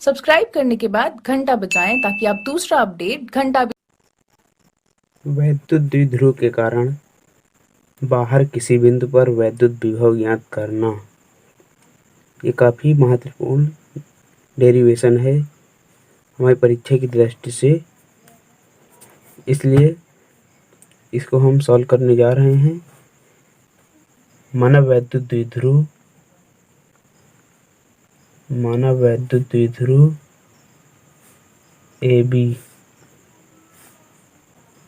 Subscribe करने के बाद घंटा बजाएं ताकि आप दूसरा अपडेट घंटा वैद्युत द्विध्रुव के कारण बाहर किसी बिंदु पर वैद्युत विभव ज्ञात करना। ये काफ़ी महत्वपूर्ण डेरिवेशन है हमारी परीक्षा की दृष्टि से, इसलिए इसको हम सॉल्व करने जा रहे हैं। माना वैद्युत द्विध्रुव A B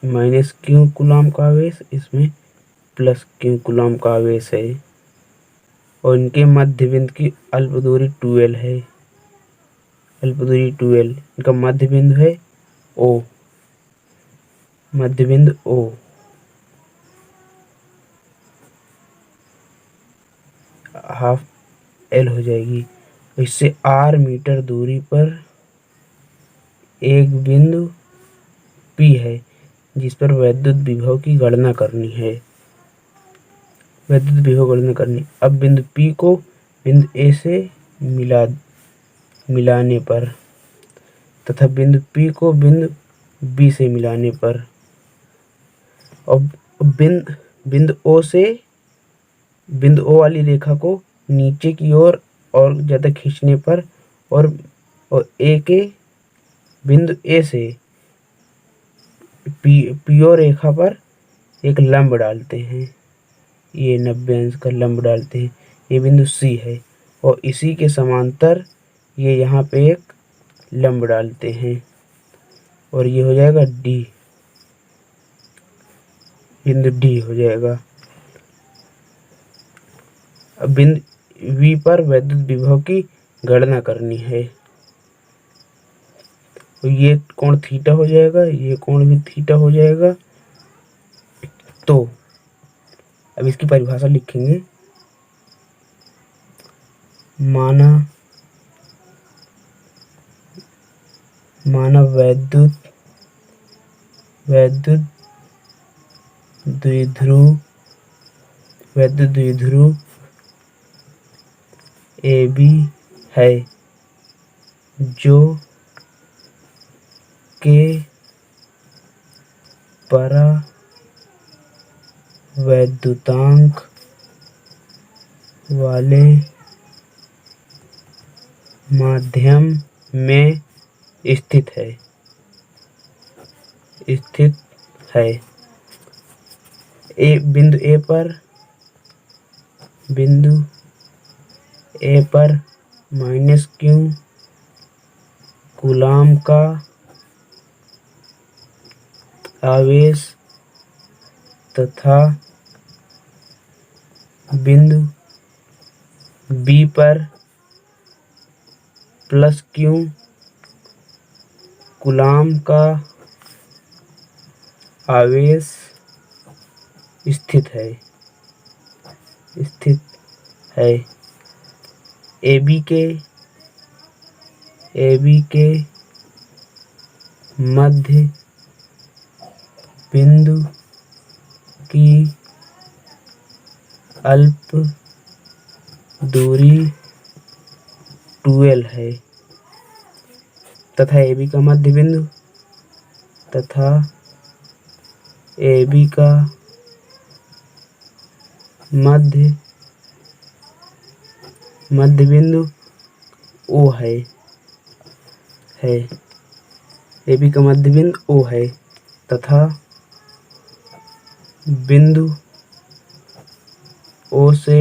minus Q coulomb का आवेश, इसमें प्लस क्यू कूलम का आवेश है और इनके मध्य बिंदु की अल्प दूरी 2L है। अल्प दूरी 2L, इनका मध्य बिंदु है O, मध्य बिंदु O। हाफ L हो जाएगी। इससे R मीटर दूरी पर एक बिंदु P है जिस पर वैद्युत विभव की गणना करनी है। अब बिंदु P को बिंदु A से मिलाने पर तथा बिंदु P को बिंदु B से मिलाने पर और बिंदु O से बिंदु O वाली रेखा को नीचे की ओर और ज़्यादा खींचने पर और A के बिंदु A से PO रेखा पर एक लंब डालते हैं। ये 90 अंश का लंब डालते हैं। ये बिंदु C है और इसी के समांतर ये यहाँ पे एक लंब डालते हैं और ये हो जाएगा D, बिंदु D हो जाएगा। अब बिंदु V पर वैद्युत विभव की गणना करनी है। तो ये कोण थीटा हो जाएगा, ये कोण भी थीटा हो जाएगा। तो अब इसकी परिभाषा लिखेंगे। माना वैद्युत द्विध्रुव AB है जो के परावैद्युतांक वाले माध्यम में स्थित है। बिंदु A पर माइनस क्यू कूलम का आवेश तथा बिंदु B पर प्लस क्यू कूलम का आवेश स्थित है। AB के मध्य बिंदु की अल्प दूरी 2L है तथा AB का मध्य बिंदु मध्य बिंदु O है। AB का मध्य बिंदु O है तथा बिंदु O से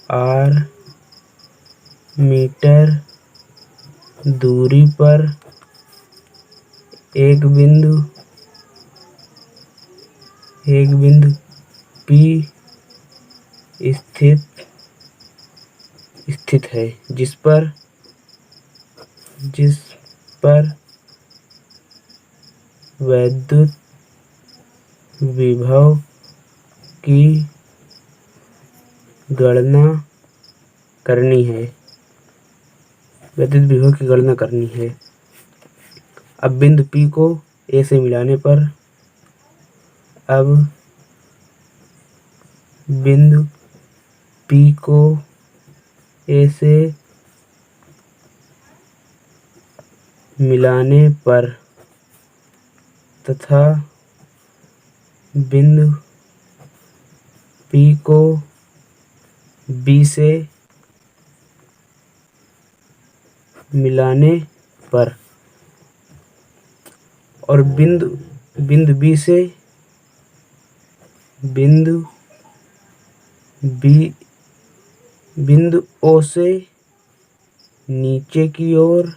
R मीटर दूरी पर एक बिंदु P स्थित है जिस पर वैद्युत विभव की गणना करनी है। अब बिंदु P को A से मिलाने पर बिंदु P को A से मिलाने पर तथा बिंदु P को B से मिलाने पर और बिंदु B से बिंदु O से नीचे की ओर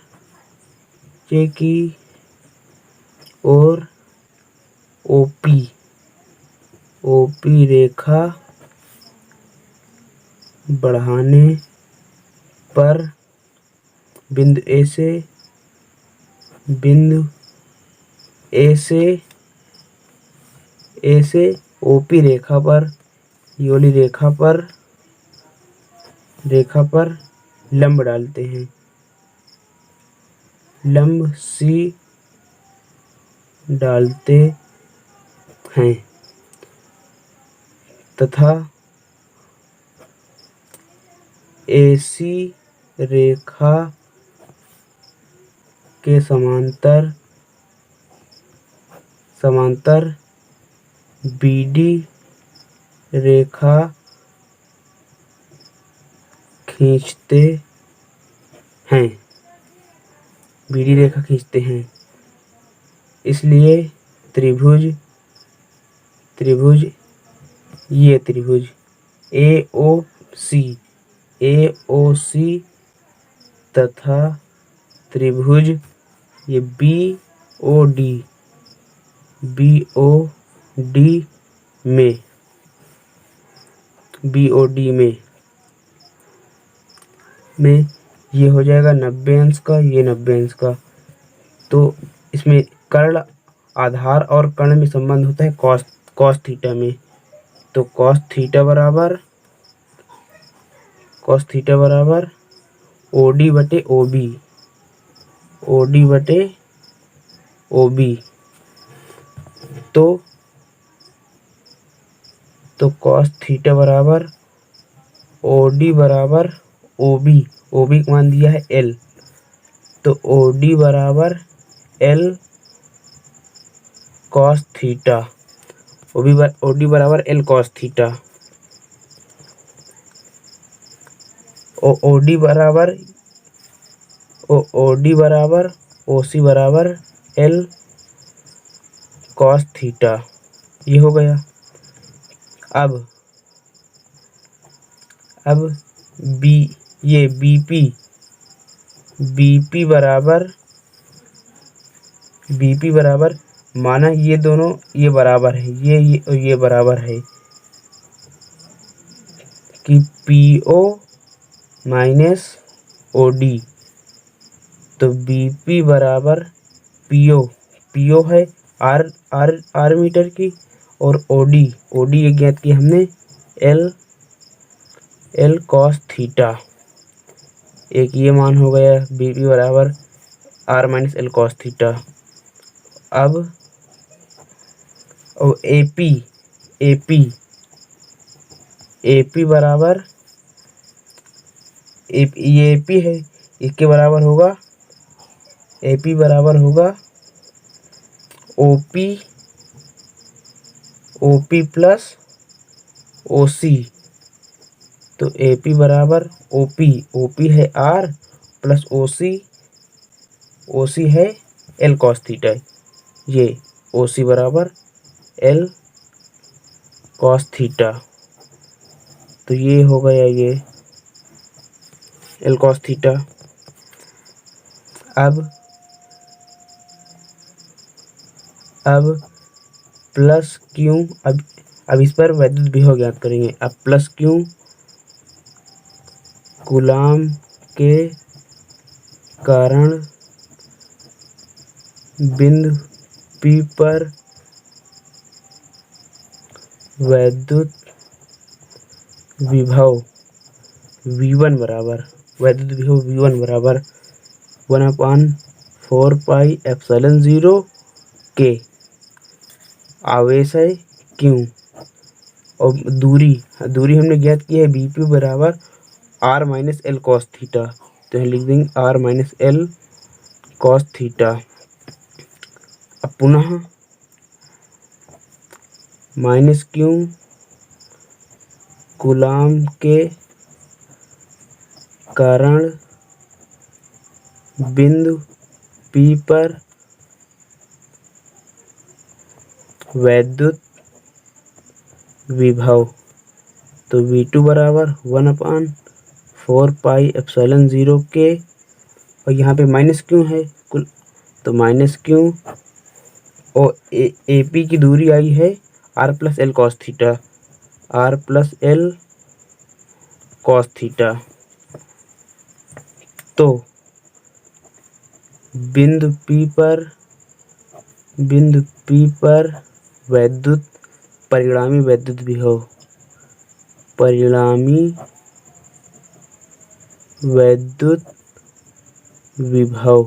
OP रेखा बढ़ाने पर बिंदु A से OP रेखा पर ये वाली रेखा पर लंब डालते हैं। लंब C डालते हैं तथा AC रेखा के समांतर BD रेखा खींचते हैं। इसलिए त्रिभुज AOC तथा त्रिभुज ये BOD में ये हो जाएगा 90 अंश का, ये 90 अंश का। तो इसमें कर्ण आधार और कर्ण में संबंध होता है कॉस थीटा में। तो कॉस थीटा बराबर OD बटे OB। तो कॉस थीटा बराबर OD बराबर OB का मान दिया है L, तो OD बराबर L कॉस थीटा। OD बराबर L कॉस थीटा। OD बराबर OC बराबर L कॉस थीटा। ये हो गया। अब ये BP बराबर माना ये दोनों ये बराबर है, ये बराबर है कि PO माइनस OD। तो BP बराबर PO है R मीटर की, और OD ये ज्ञात की हमने L कॉस थीटा। एक ये मान हो गया BP बराबर R minus L cos theta. अब AP बराबर ये AP है, इसके बराबर होगा AP बराबर होगा OP प्लस OC। तो AP बराबर OP है R प्लस OC है L कॉस थीटा। ये OC बराबर L कॉस थीटा। तो ये हो गया ये L कॉस थीटा। अब प्लस Q, अब इस पर वैद्युत विभव ज्ञात करेंगे। अब प्लस Q कूलाम के कारण बिंदु P पर वैद्युत विभव V1 बराबर 1/4 पाई एप्सिलॉन 0 के। आवेश है Q और दूरी हमने ज्ञात की है BP बराबर R minus L cos theta. तो यहाँ लिख देंगे R minus L cos theta. अब पुनः माइनस क्यू कूलाम के कारण बिंदु P पर वैद्युत विभव। तो V2 बराबर 1/4πε0K, और यहाँ पे माइनस क्यों है कुल, तो माइनस क्यों, और AP की दूरी आई है R+L cos theta, R+L cos theta. तो बिंदु P पर वैद्युत परिणामी वैद्युत विभव, परिणामी वैद्युत विभव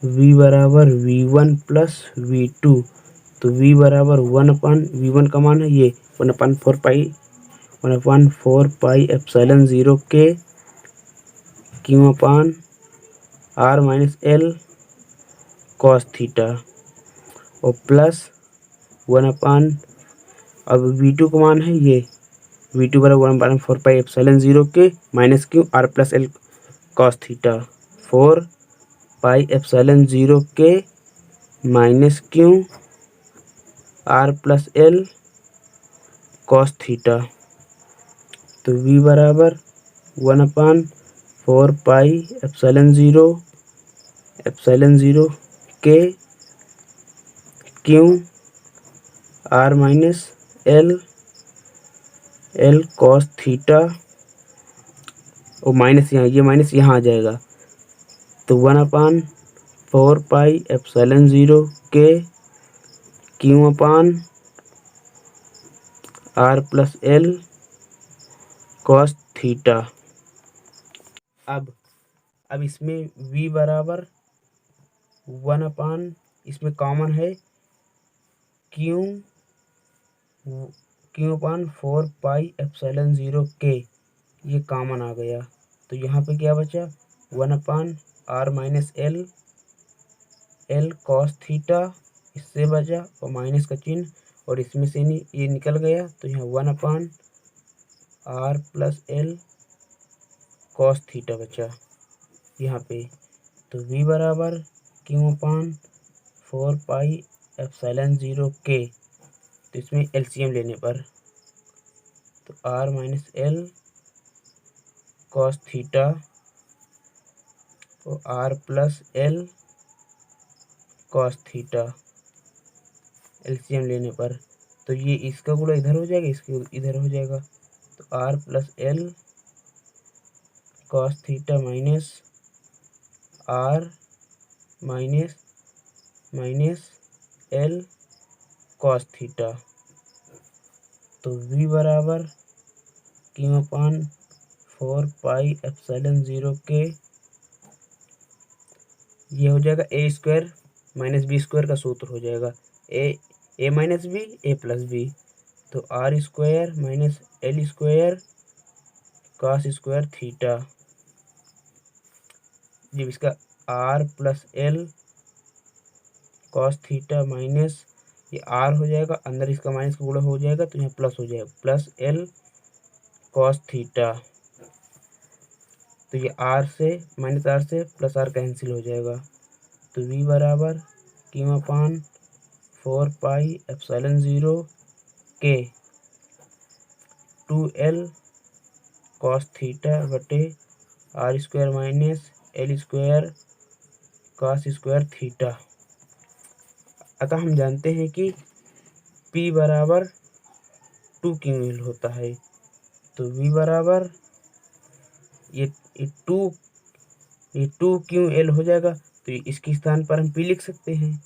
V बराबर V1 प्लस V2। तो V बराबर V1 का मान है ये 1/4πε0K Q/R-L cos थीटा, और प्लस 1/, अब V2 का मान है ये V2 बराबर 1/4πε0K -Q R+L cos theta, 4πε0K -Q R+L cos theta. तो V बराबर 1/4πε0K Q R-L cos theta, और माइनस यहाँ, ये माइनस यहाँ आ जाएगा, तो 1/4πε0K Q/R+L cos थीटा। अब इसमें V बराबर 1/, इसमें कॉमन है Q/4πε0K, ये कॉमन आ गया, तो यहाँ पे क्या बचा 1/R-L cos थीटा, इससे बचा और माइनस का चिन्ह, और इसमें से नहीं ये निकल गया, तो यहाँ 1/R+L cos थीटा बचा यहाँ पे। तो V बराबर Q/4πε0K, तो इसमें LCM लेने पर तो R-L cos थीटा और R+L cos थीटा, LCM लेने पर तो ये इसका गुणा इधर हो जाएगा, इसके इधर हो जाएगा, तो R+L cos theta minus R minus L cos theta. तो V बराबर Q/4πε0K, ये हो जाएगा A² - B² का सूत्र हो जाएगा, A - B A + B, तो R² - L² cos² थीटा, जब इसका R+L cos थीटा माइनस ये R हो जाएगा, अंदर इसका माइनस का गुणा हो जाएगा, तो यहाँ प्लस हो जाएगा, +L cos थीटा, तो ये R से प्लस R कैंसिल हो जाएगा, तो V बराबर Q/4πε0K 2L cos थीटा बटे R² - L² cos² थीटा। अतः हम जानते हैं कि P बराबर 2QL होता है, तो V बराबर ये 2QL हो जाएगा, तो इसके स्थान पर हम P लिख सकते हैं,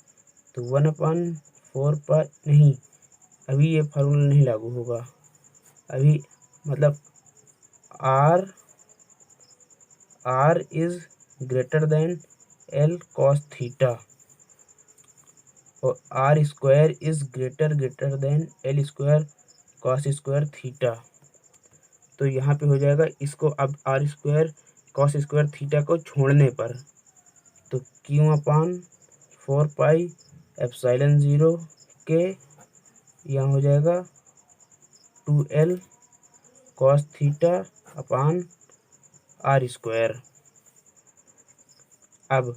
तो 1/4 नहीं, अभी ये फार्मूला नहीं लागू होगा, अभी मतलब R is greater than L cos theta और R² is greater than L² cos² theta. तो यहाँ पे हो जाएगा, इसको अब R² cos² थीटा को छोड़ने पर, तो क्यू अपान 4πε0 के, यहाँ हो जाएगा 2L cos theta upon r²। अब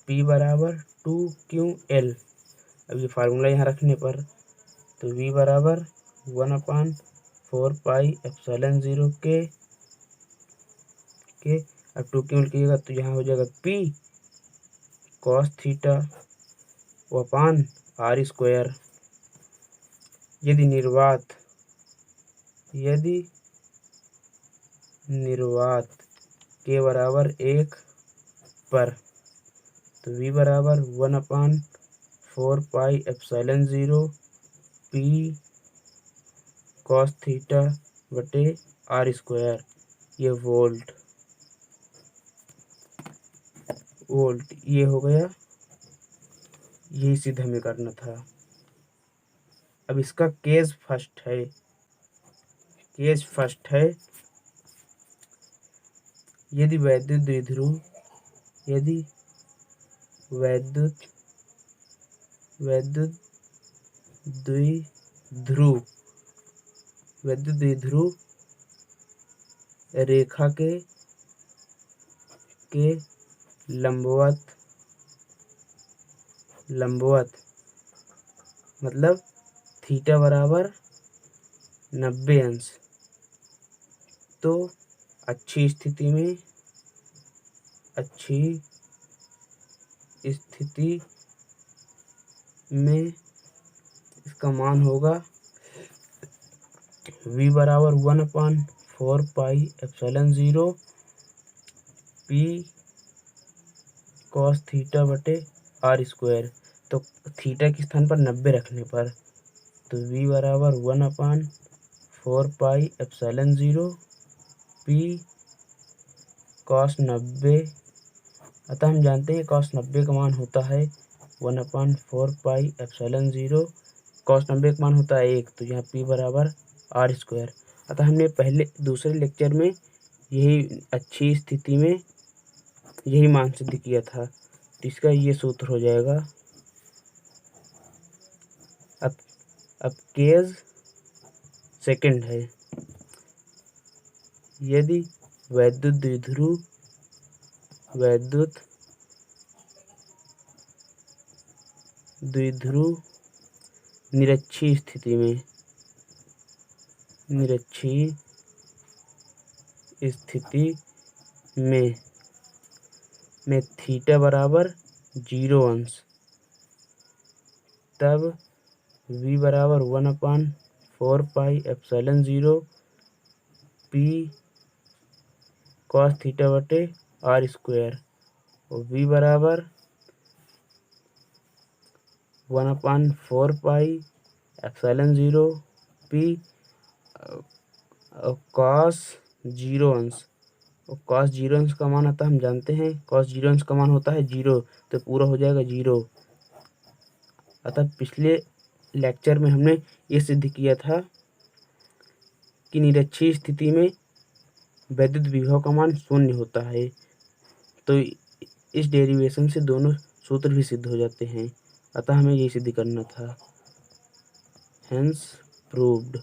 P बराबर 2QL। अब ये फार्मूला यहाँ रखने पर तो V बराबर 1/4πε0 के अब 2QL कीजिएगा तो यहाँ हो जाएगा P cos theta upon r²। यदि निर्वात के बराबर 1 पर तो V बराबर 1/4πε0 P cos थीटा बटे r²। ये वोल्ट ये हो गया। यही सिद्ध हमें करना था। अब इसका केस फर्स्ट है। यदि वैद्युत द्विध्रुव रेखा के लंबवत मतलब थीटा बराबर 90 अंश, तो अच्छी स्थिति में इसका मान होगा V बराबर 1/4πε0 P cos थीटा बटे r²। तो थीटा के स्थान पर 90 रखने पर तो V बराबर 1/4πε0 P cos 90। अतः हम जानते हैं cos 90 का मान होता है 1/4πε0। cos 90 का मान होता है 1, तो यहाँ P बराबर r²। अतः हमने दूसरे लेक्चर में यही अच्छी स्थिति में यही मान सिद्ध किया था, तो इसका ये सूत्र हो जाएगा। अब केस सेकंड है। यदि वैद्युत द्विध्रुव निरक्षीय स्थिति में थीटा बराबर 0 अंश, तब V बराबर 1/4πε0 P cos थीटा बटे r² और V बराबर 1/4πε0 P cos 0 अंश। और cos 0 अंश का मान आता हम जानते हैं, cos 0 अंश का मान होता है 0, तो पूरा हो जाएगा 0। अतः पिछले लेक्चर में हमने ये सिद्ध किया था कि निरक्षीय स्थिति में वैद्युत विभव का मान 0 होता है। तो इस डेरिवेशन से दोनों सूत्र भी सिद्ध हो जाते हैं। अतः हमें ये सिद्ध करना था। Hence proved.